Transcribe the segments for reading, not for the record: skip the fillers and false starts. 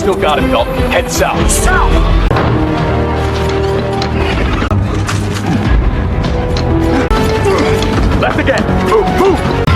still got it, Dalton. Head south. South! Left again. Move, move!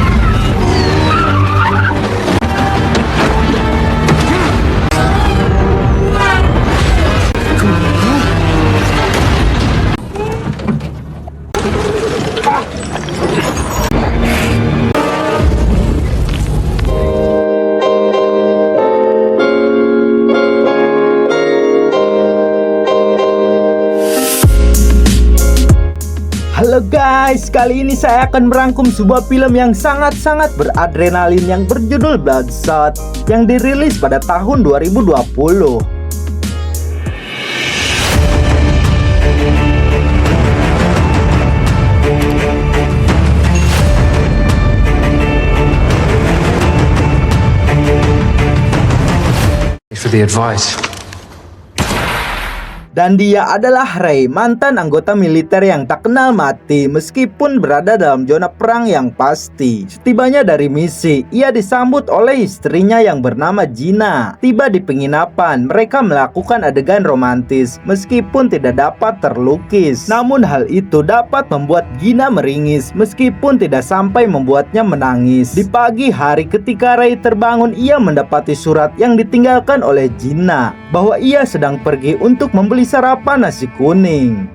Halo guys, kali ini saya akan merangkum sebuah film yang sangat-sangat beradrenalin yang berjudul Bloodshot yang dirilis pada tahun 2020. Thanks for the advice. Dan dia adalah Ray, mantan anggota militer yang tak kenal mati meskipun berada dalam zona perang yang pasti. Setibanya dari misi, ia disambut oleh istrinya yang bernama Gina. Tiba di penginapan, mereka melakukan adegan romantis meskipun tidak dapat terlukis. Namun hal itu dapat membuat Gina meringis meskipun tidak sampai membuatnya menangis. Di pagi hari ketika Ray terbangun, ia mendapati surat yang ditinggalkan oleh Gina bahwa ia sedang pergi untuk membeli sarapan nasi kuning.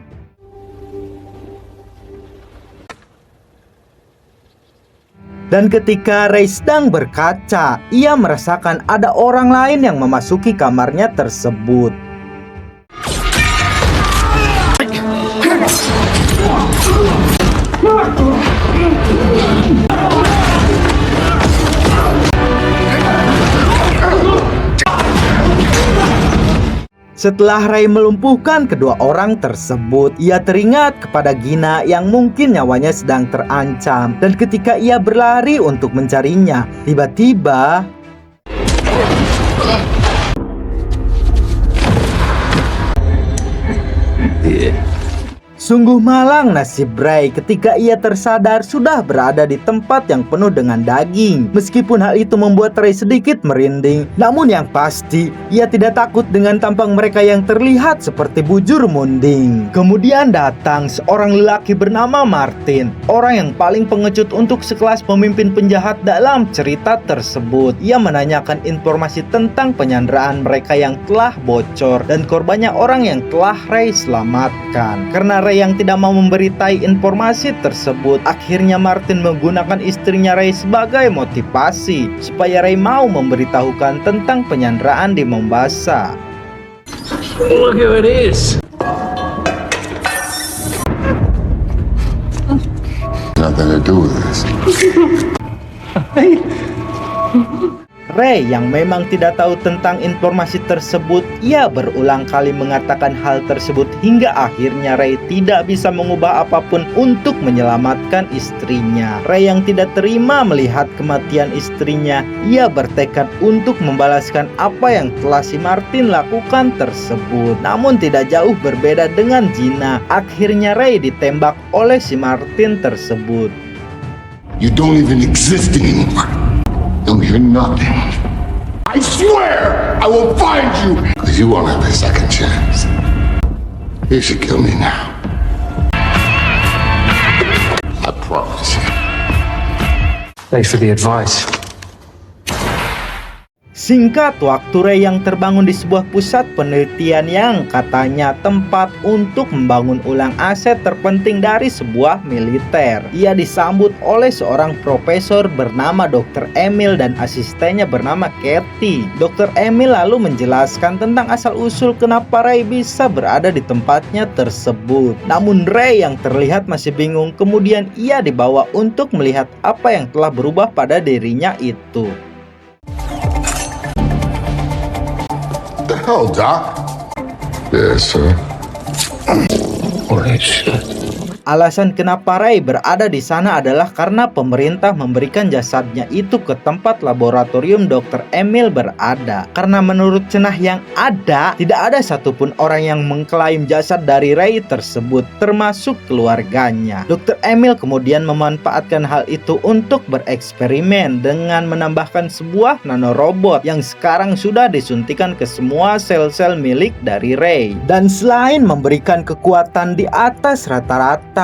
Dan ketika Ray sedang berkaca, ia merasakan ada orang lain yang memasuki kamarnya tersebut. Setelah Ray melumpuhkan kedua orang tersebut, ia teringat kepada Gina yang mungkin nyawanya sedang terancam. Dan ketika ia berlari untuk mencarinya, tiba-tiba sungguh malang nasib Ray ketika ia tersadar sudah berada di tempat yang penuh dengan daging. Meskipun hal itu membuat Ray sedikit merinding, namun yang pasti ia tidak takut dengan tampang mereka yang terlihat seperti bujur munding. Kemudian datang seorang lelaki bernama Martin, orang yang paling pengecut untuk sekelas pemimpin penjahat dalam cerita tersebut. Ia menanyakan informasi tentang penyanderaan mereka yang telah bocor dan korbannya orang yang telah Ray selamatkan. Karena Ray yang tidak mau memberitai informasi tersebut, akhirnya Martin menggunakan istrinya Ray sebagai motivasi supaya Ray mau memberitahukan tentang penyanderaan di Mombasa. Look who it is. Nothing to do with this. Ray yang memang tidak tahu tentang informasi tersebut, ia berulang kali mengatakan hal tersebut hingga akhirnya Ray tidak bisa mengubah apapun untuk menyelamatkan istrinya. Ray yang tidak terima melihat kematian istrinya, ia bertekad untuk membalaskan apa yang telah si Martin lakukan tersebut. Namun tidak jauh berbeda dengan Gina, akhirnya Ray ditembak oleh si Martin tersebut. You don't even exist anymore. No, you're nothing. I swear I will find you. Because you won't have a second chance. You should kill me now. I promise you. Thanks for the advice. Singkat waktu, Ray yang terbangun di sebuah pusat penelitian yang katanya tempat untuk membangun ulang aset terpenting dari sebuah militer. Ia disambut oleh seorang profesor bernama Dr. Emil dan asistennya bernama Kathy. Dr. Emil lalu menjelaskan tentang asal-usul kenapa Ray bisa berada di tempatnya tersebut. Namun Ray yang terlihat masih bingung, kemudian ia dibawa untuk melihat apa yang telah berubah pada dirinya itu. What the hell, Doc? Yes, sir. Holy shit. Alasan kenapa Ray berada di sana adalah karena pemerintah memberikan jasadnya itu ke tempat laboratorium Dr. Emil berada. Karena menurut cenah yang ada, tidak ada satupun orang yang mengklaim jasad dari Ray tersebut, termasuk keluarganya. Dr. Emil kemudian memanfaatkan hal itu untuk bereksperimen dengan menambahkan sebuah nanorobot yang sekarang sudah disuntikan ke semua sel-sel milik dari Ray. Dan selain memberikan kekuatan di atas rata-rata,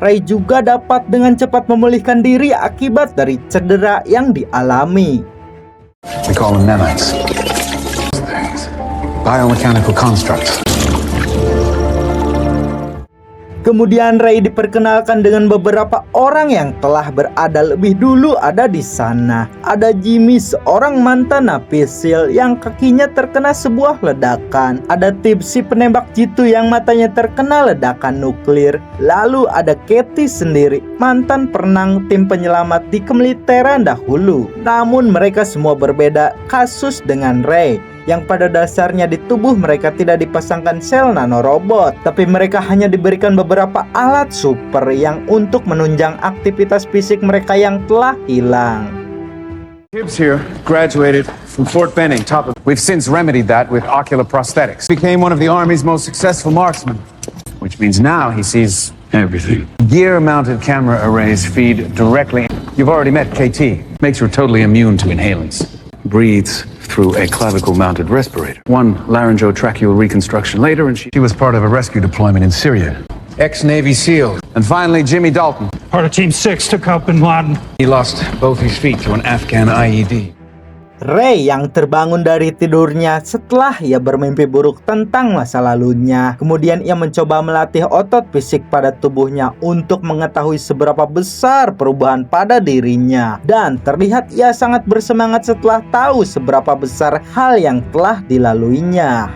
Ray juga dapat dengan cepat memulihkan diri akibat dari cedera yang dialami. We call them nanites. Biomechanical constructs. Kemudian Ray diperkenalkan dengan beberapa orang yang telah berada lebih dulu ada di sana. Ada Jimmy, seorang mantan napi SEAL yang kakinya terkena sebuah ledakan. Ada Tipsy, penembak jitu yang matanya terkena ledakan nuklir. Lalu ada Katie sendiri, mantan perenang tim penyelamat di kemiliteran dahulu. Namun mereka semua berbeda kasus dengan Ray, yang pada dasarnya di tubuh mereka tidak dipasangkan sel nanorobot, tapi mereka hanya diberikan beberapa alat super yang untuk menunjang aktivitas fisik mereka yang telah hilang. Gibbs here graduated from Fort Benning. We've since remedied that with ocular prosthetics. Became one of the Army's most successful marksmen. Which means now he sees Everything. gear-mounted camera arrays feed directly. You've already met KT. Makes her totally immune to inhalants. Breathes through a clavicle-mounted respirator. One laryngotracheal reconstruction later, and she She was part of a rescue deployment in Syria. Ex-Navy SEAL. And finally, Jimmy Dalton. Part of Team 6 took out Bin Laden. He lost both his feet to an Afghan IED. Ray yang terbangun dari tidurnya setelah ia bermimpi buruk tentang masa lalunya. Kemudian ia mencoba melatih otot fisik pada tubuhnya untuk mengetahui seberapa besar perubahan pada dirinya. Dan terlihat ia sangat bersemangat setelah tahu seberapa besar hal yang telah dilaluinya.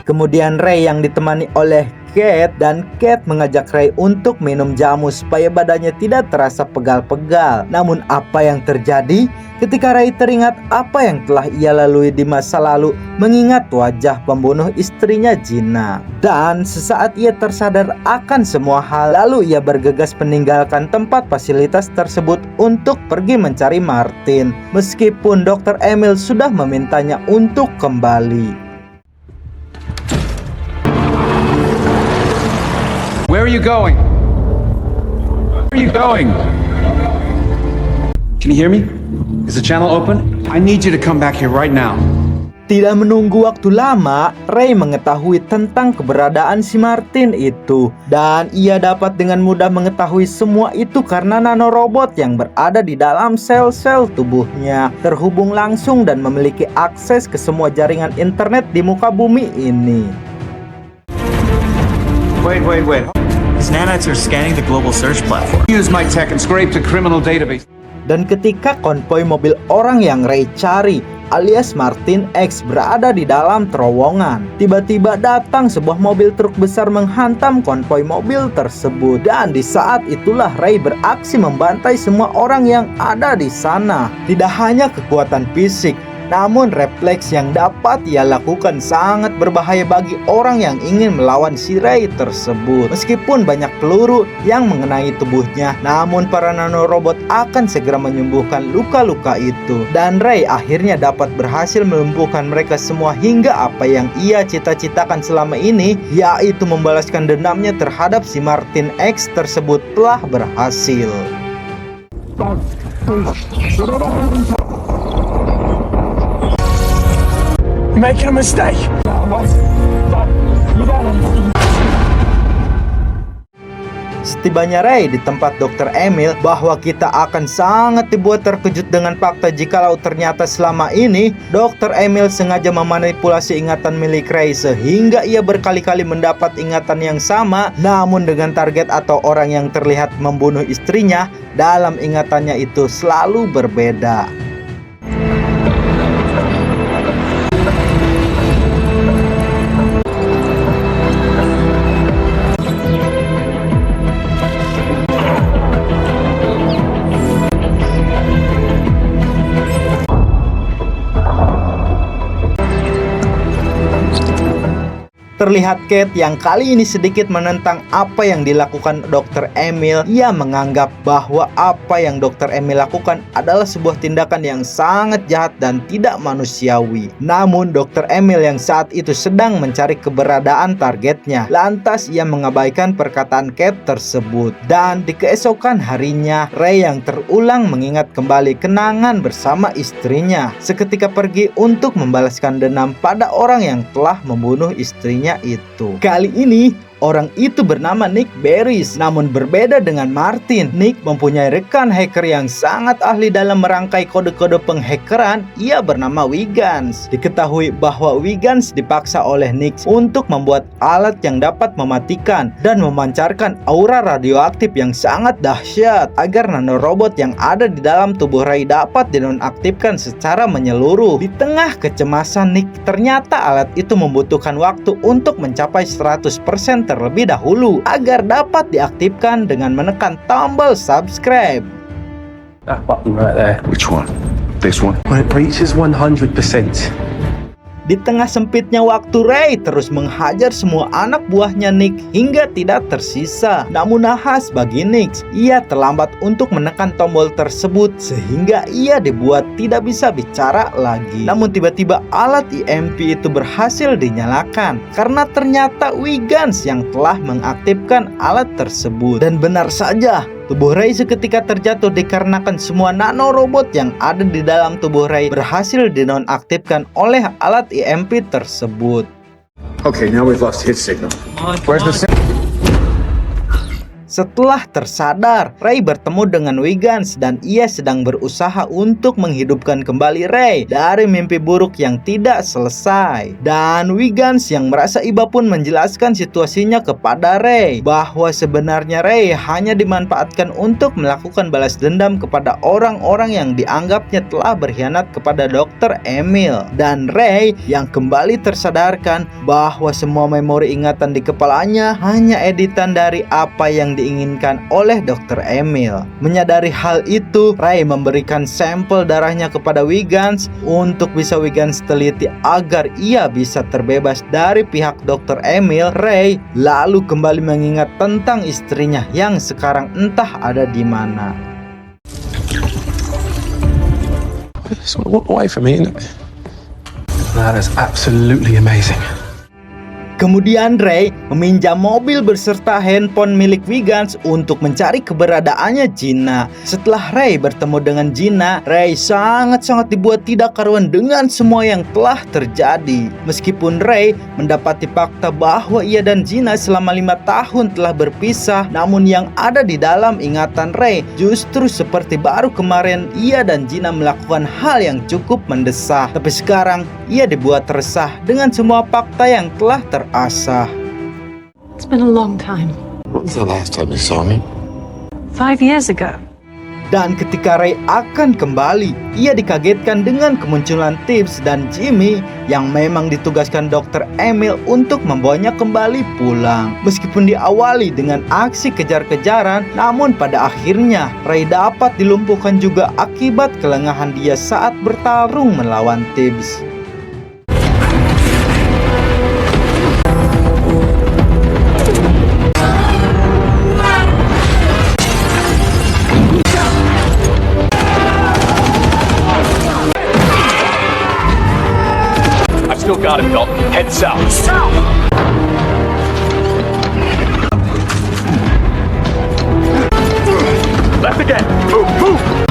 Kemudian Ray yang ditemani oleh Kate, dan Kate mengajak Ray untuk minum jamu supaya badannya tidak terasa pegal-pegal. Namun apa yang terjadi ketika Ray teringat apa yang telah ia lalui di masa lalu, mengingat wajah pembunuh istrinya Gina. Dan sesaat ia tersadar akan semua hal, lalu ia bergegas meninggalkan tempat fasilitas tersebut untuk pergi mencari Martin, meskipun Dr. Emil sudah memintanya untuk kembali. Where are you going? Where are you going? Can you hear me? Is the channel open? I need you to come back here right now. Tidak menunggu waktu lama, Ray mengetahui tentang keberadaan si Martin itu. Dan ia dapat dengan mudah mengetahui semua itu karena nanorobot yang berada di dalam sel-sel tubuhnya terhubung langsung dan memiliki akses ke semua jaringan internet di muka bumi ini. Wait. These nanites are scanning the global search platform. Use my tech and scrape the criminal database. Dan ketika konvoi mobil orang yang Ray cari alias Martin X berada di dalam terowongan, tiba-tiba datang sebuah mobil truk besar menghantam konvoi mobil tersebut. Dan di saat itulah Ray beraksi membantai semua orang yang ada di sana. Tidak hanya kekuatan fisik, namun refleks yang dapat ia lakukan sangat berbahaya bagi orang yang ingin melawan si Ray tersebut. Meskipun banyak peluru yang mengenai tubuhnya, namun para nanorobot akan segera menyembuhkan luka-luka itu. Dan Ray akhirnya dapat berhasil melumpuhkan mereka semua hingga apa yang ia cita-citakan selama ini, yaitu membalaskan dendamnya terhadap si Martin X tersebut, telah berhasil. Making a mistake. Setibanya Ray di tempat Dr. Emil, bahwa kita akan sangat dibuat terkejut dengan fakta jikalau ternyata selama ini Dr. Emil sengaja memanipulasi ingatan milik Ray sehingga ia berkali-kali mendapat ingatan yang sama, namun dengan target atau orang yang terlihat membunuh istrinya dalam ingatannya itu selalu berbeda. Terlihat Kate yang kali ini sedikit menentang apa yang dilakukan Dr. Emil. Ia menganggap bahwa apa yang Dr. Emil lakukan adalah sebuah tindakan yang sangat jahat dan tidak manusiawi. Namun Dr. Emil yang saat itu sedang mencari keberadaan targetnya. Lantas ia mengabaikan perkataan Kate tersebut. Dan di keesokan harinya, Ray yang terulang mengingat kembali kenangan bersama istrinya. Seketika pergi untuk membalaskan dendam pada orang yang telah membunuh istrinya itu. Kali ini orang itu bernama Nick Barris. Namun berbeda dengan Martin, Nick mempunyai rekan hacker yang sangat ahli dalam merangkai kode-kode penghackeran. Ia bernama Wiggins. Diketahui bahwa Wiggins dipaksa oleh Nick untuk membuat alat yang dapat mematikan dan memancarkan aura radioaktif yang sangat dahsyat agar nanorobot yang ada di dalam tubuh Ray dapat dinonaktifkan secara menyeluruh. Di tengah kecemasan Nick, ternyata alat itu membutuhkan waktu untuk mencapai 100% terlebih dahulu agar dapat diaktifkan dengan menekan tombol subscribe. That button right there. Which one? This one? When it reaches 100%, Di tengah sempitnya waktu, Ray terus menghajar semua anak buahnya Nick hingga tidak tersisa. Namun nahas bagi Nick, ia terlambat untuk menekan tombol tersebut sehingga ia dibuat tidak bisa bicara lagi. Namun tiba-tiba alat EMP itu berhasil dinyalakan karena ternyata Wiggins yang telah mengaktifkan alat tersebut. Dan benar saja, tubuh Ray seketika terjatuh dikarenakan semua nanorobot yang ada di dalam tubuh Ray berhasil dinonaktifkan oleh alat EMP tersebut. Okay, now we've lost his signal. Where's the Setelah tersadar, Ray bertemu dengan Wiggins dan ia sedang berusaha untuk menghidupkan kembali Ray dari mimpi buruk yang tidak selesai. Dan Wiggins yang merasa iba pun menjelaskan situasinya kepada Ray bahwa sebenarnya Ray hanya dimanfaatkan untuk melakukan balas dendam kepada orang-orang yang dianggapnya telah berkhianat kepada Dr. Emil. Dan Ray yang kembali tersadarkan bahwa semua memori ingatan di kepalanya hanya editan dari apa yang diinginkan oleh Dr. Emil. Menyadari hal itu, Ray memberikan sampel darahnya kepada Wiggins untuk bisa Wiggins teliti agar ia bisa terbebas dari pihak Dr. Emil. Ray lalu kembali mengingat tentang istrinya yang sekarang entah ada di mana. so walk away from me. That is absolutely amazing. Kemudian Ray meminjam mobil beserta handphone milik Wiggins untuk mencari keberadaannya Gina. Setelah Ray bertemu dengan Gina, Ray sangat-sangat dibuat tidak karuan dengan semua yang telah terjadi. Meskipun Ray mendapati fakta bahwa ia dan Gina selama 5 tahun telah berpisah, namun yang ada di dalam ingatan Ray justru seperti baru kemarin ia dan Gina melakukan hal yang cukup mendesak. Tapi sekarang ia dibuat resah dengan semua fakta yang telah terasah. It's been a long time. When was the last time you saw me? 5 years ago. Dan ketika Ray akan kembali, ia dikagetkan dengan kemunculan Tibbs dan Jimmy yang memang ditugaskan Dr. Emil untuk membawanya kembali pulang. Meskipun diawali dengan aksi kejar-kejaran, namun pada akhirnya Ray dapat dilumpuhkan juga akibat kelengahan dia saat bertarung melawan Tibbs. Still got it, Dalton. Head south. Left again. Move, move.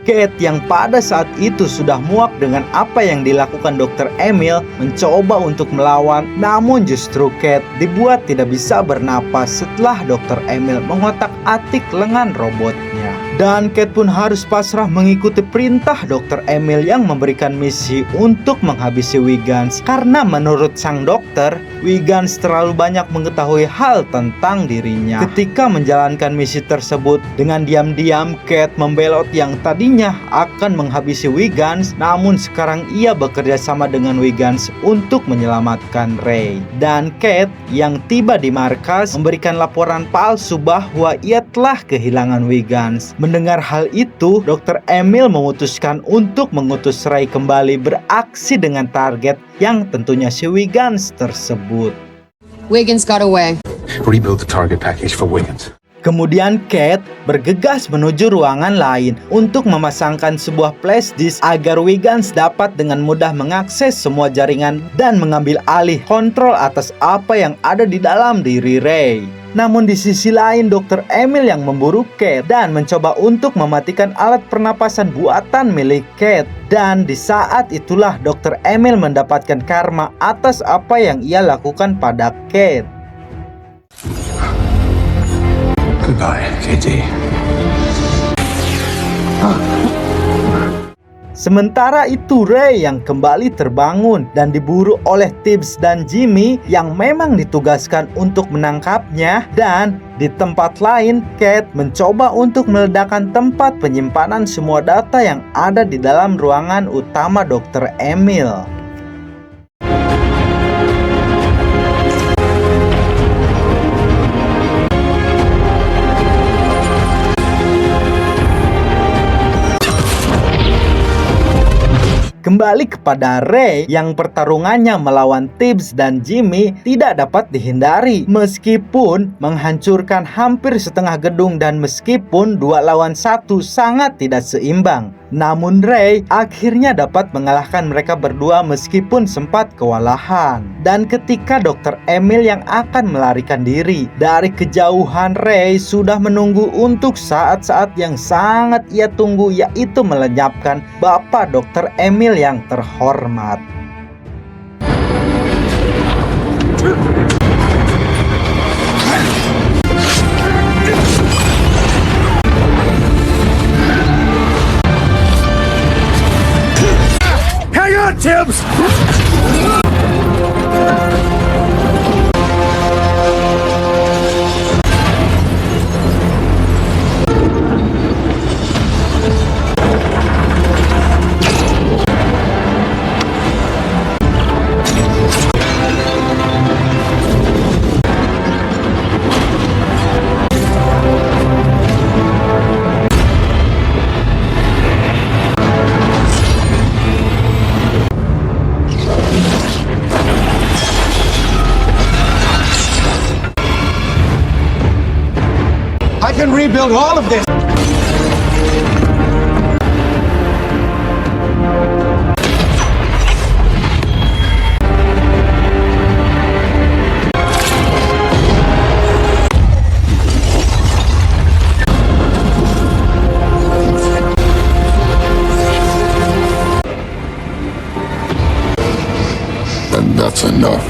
Kate yang pada saat itu sudah muak dengan apa yang dilakukan Dr. Emil mencoba untuk melawan, namun justru Kate dibuat tidak bisa bernapas setelah Dr. Emil mengotak-atik lengan robotnya. Dan Kate pun harus pasrah mengikuti perintah Dr. Emil yang memberikan misi untuk menghabisi Wiggins. Karena menurut sang dokter, Wiggins terlalu banyak mengetahui hal tentang dirinya. Ketika menjalankan misi tersebut, dengan diam-diam Kate membelot yang tadinya akan menghabisi Wiggins, namun sekarang ia bekerja sama dengan Wiggins untuk menyelamatkan Ray. Dan Kate yang tiba di markas memberikan laporan palsu bahwa ia telah kehilangan Wiggins. Mendengar hal itu, Dr. Emil memutuskan untuk mengutus Ray kembali beraksi dengan target yang tentunya si Wiggins tersebut. Wiggins got away. Rebuild the target package for Wiggins. Kemudian Kate bergegas menuju ruangan lain untuk memasangkan sebuah flash disk agar Wiggins dapat dengan mudah mengakses semua jaringan dan mengambil alih kontrol atas apa yang ada di dalam diri Ray. Namun di sisi lain, Dr. Emil yang memburu Kate dan mencoba untuk mematikan alat pernapasan buatan milik Kate. Dan di saat itulah Dr. Emil mendapatkan karma atas apa yang ia lakukan pada Kate. Goodbye, KT. Sementara itu Ray yang kembali terbangun dan diburu oleh Tibbs dan Jimmy yang memang ditugaskan untuk menangkapnya. Dan di tempat lain, Kate mencoba untuk meledakkan tempat penyimpanan semua data yang ada di dalam ruangan utama Dr. Emil. Kembali kepada Ray yang pertarungannya melawan Tibbs dan Jimmy tidak dapat dihindari meskipun menghancurkan hampir setengah gedung dan meskipun 2 lawan 1 sangat tidak seimbang. Namun Ray akhirnya dapat mengalahkan mereka berdua meskipun sempat kewalahan. Dan ketika Dr. Emil yang akan melarikan diri dari kejauhan, Ray sudah menunggu untuk saat-saat yang sangat ia tunggu, yaitu melenyapkan Bapak Dr. Emil yang terhormat. Hang on, Tibbs! I can rebuild all of this. And that's enough.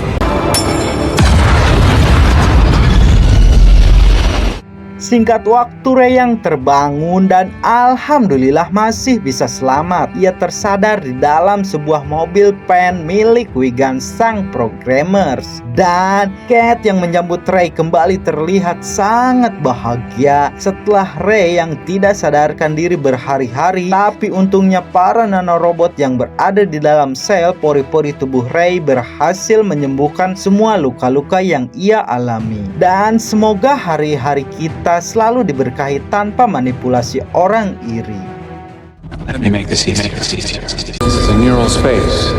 Singkat waktu Ray yang terbangun dan alhamdulillah masih bisa selamat. Ia tersadar di dalam sebuah mobil van milik Wiggins sang programmers. Dan Kate yang menyambut Ray kembali terlihat sangat bahagia setelah Ray yang tidak sadarkan diri berhari-hari. Tapi untungnya para nanorobot yang berada di dalam sel pori-pori tubuh Ray berhasil menyembuhkan semua luka-luka yang ia alami. Dan semoga hari-hari kita selalu diberkahi tanpa manipulasi orang iri. Let me make this easier. This is a neural space.